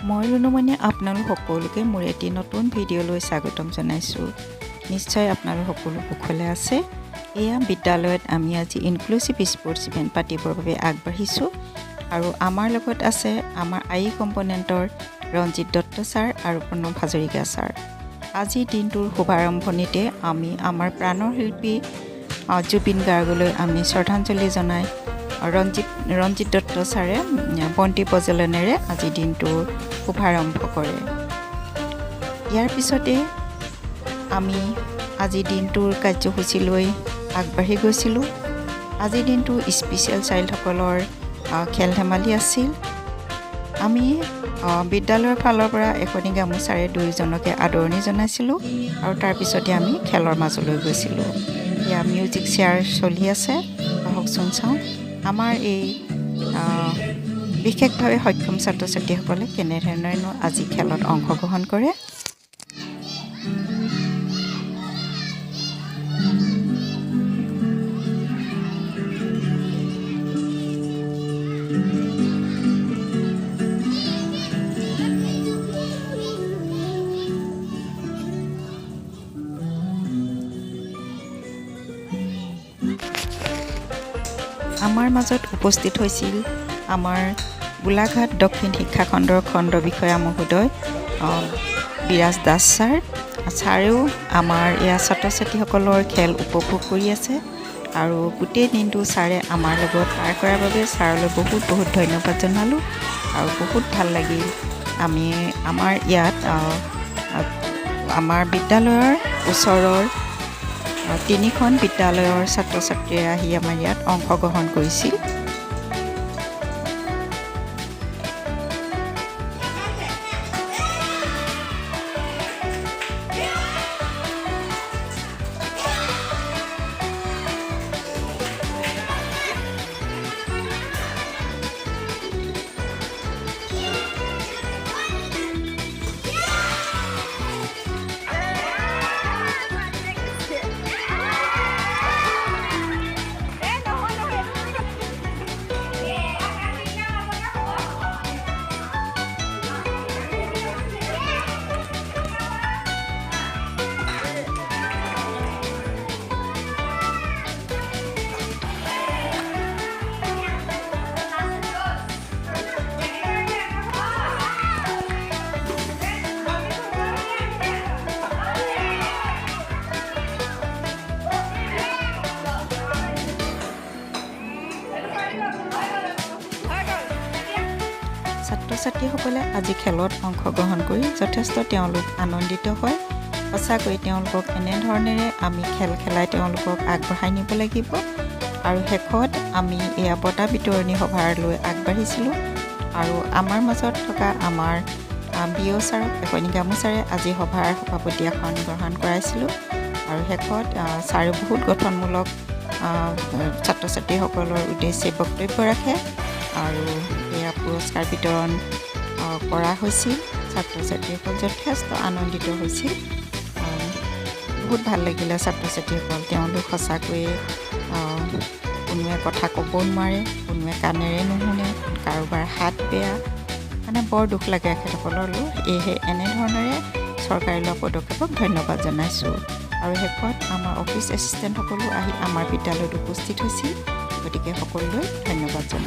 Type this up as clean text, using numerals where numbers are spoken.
মই ৰুনুমণিয়ে আপোনালোক সকলোকে মোৰ এটি নতুন ভিডিঅ'লৈ স্বাগতম জনাইছোঁ। নিশ্চয় আপোনালোক সকলো কুশলে আছে। এয়া বিদ্যালয়ত আমি আজি ইনক্লুচিভ স্পৰ্টছ ইভেণ্ট পাতিবৰ বাবে আগবাঢ়িছোঁ আৰু আমাৰ লগত আছে আমাৰ আই কম্পনেণ্টৰ ৰঞ্জিত দত্ত ছাৰ আৰু প্ৰণৱ হাজৰিকা ছাৰ। আজি দিনটোৰ শুভাৰম্ভণিতে আমি আমাৰ প্ৰাণৰ শিল্পী জুবিন গাৰ্গলৈ আমি শ্ৰদ্ধাঞ্জলি জনাই ৰঞ্জিত দত্ত ছাৰে বন্তি প্ৰজ্বলনেৰে আজি দিনটোৰ শুভাৰম্ভ কৰে। ইয়াৰ পিছতে আমি আজি দিনটোৰ কাৰ্যসূচীলৈ আগবাঢ়ি গৈছিলোঁ। আজি দিনটো স্পেচিয়েল চাইল্ডসকলৰ খেল ধেমালি আছিল। আমি বিদ্যালয়ৰ ফালৰ পৰা এখনি গামোচাৰে দুয়োজনকে আদৰণি জনাইছিলোঁ আৰু তাৰপিছতে আমি খেলৰ মাজলৈ গৈছিলোঁ। এয়া মিউজিক চেয়াৰ চলি আছে, আহকচোন চাওঁ আমাৰ এই বিশেষভাৱে সক্ষম ছাত্ৰ ছাত্ৰীসকলে কেনেধৰণেনো আজি খেলত অংশগ্ৰহণ কৰে। আমাৰ মাজত উপস্থিত হৈছিল আমাৰ গোলাঘাট দক্ষিণ শিক্ষাখণ্ডৰ খণ্ড বিষয়া মহোদয় বিৰাজ দাস ছাৰেও আমাৰ এয়া ছাত্ৰ ছাত্ৰীসকলৰ খেল উপভোগ কৰি আছে আৰু গোটেই দিনটো ছাৰে আমাৰ লগত পাৰ কৰাৰ বাবে ছাৰলৈ বহুত বহুত ধন্যবাদ জনালোঁ আৰু বহুত ভাল লাগিল। আমি আমাৰ ইয়াত আমাৰ বিদ্যালয়ৰ ওচৰৰ 3খন বিদ্যালয়ৰ ছাত্ৰ ছাত্ৰীয়ে আহি আমাৰ ইয়াত অংশগ্ৰহণ কৰিছিল। ছাত্ৰ ছাত্ৰীসকলে আজি খেলত অংশগ্ৰহণ কৰি যথেষ্ট তেওঁলোক আনন্দিত হয়। সঁচাকৈ তেওঁলোকক এনেধৰণেৰে আমি খেল খেলাই তেওঁলোকক আগবঢ়াই নিব লাগিব আৰু শেষত আমি এয়া বঁটা বিতৰণী সভালৈ আগবাঢ়িছিলোঁ আৰু আমাৰ মাজত থকা আমাৰ বিঅ' ছাৰক এখনি গামোচাৰে আজি সভাৰ সভাপতি আসন গ্ৰহণ কৰাইছিলোঁ আৰু শেষত ছাৰে বহুত গঠনমূলক ছাত্ৰ ছাত্ৰীসকলৰ উদ্দেশ্যে বক্তব্য ৰাখে আৰু এয়া পুৰস্কাৰ বিতৰণ কৰা হৈছিল। ছাত্ৰ ছাত্ৰীসকল যথেষ্ট আনন্দিত হৈছিল। বহুত ভাল লাগিলে ছাত্ৰ ছাত্ৰীসকল। তেওঁলোক সঁচাকৈয়ে কোনোৱে কথা ক'ব নোৱাৰে, কোনোৱে কাণেৰে নুশুনে, কাৰোবাৰ হাত বেয়া, মানে বৰ দুখ লাগে এখেতসকললৈ। সেয়েহে এনেধৰণেৰে চৰকাৰে লোৱা পদক্ষেপক ধন্যবাদ জনাইছোঁ আৰু শেষত আমাৰ অফিচ এছিষ্টেণ্টসকলো আহি আমাৰ বিদ্যালয়ত উপস্থিত হৈছিল। গতিকে সকলোলৈ ধন্যবাদ জনাইছোঁ।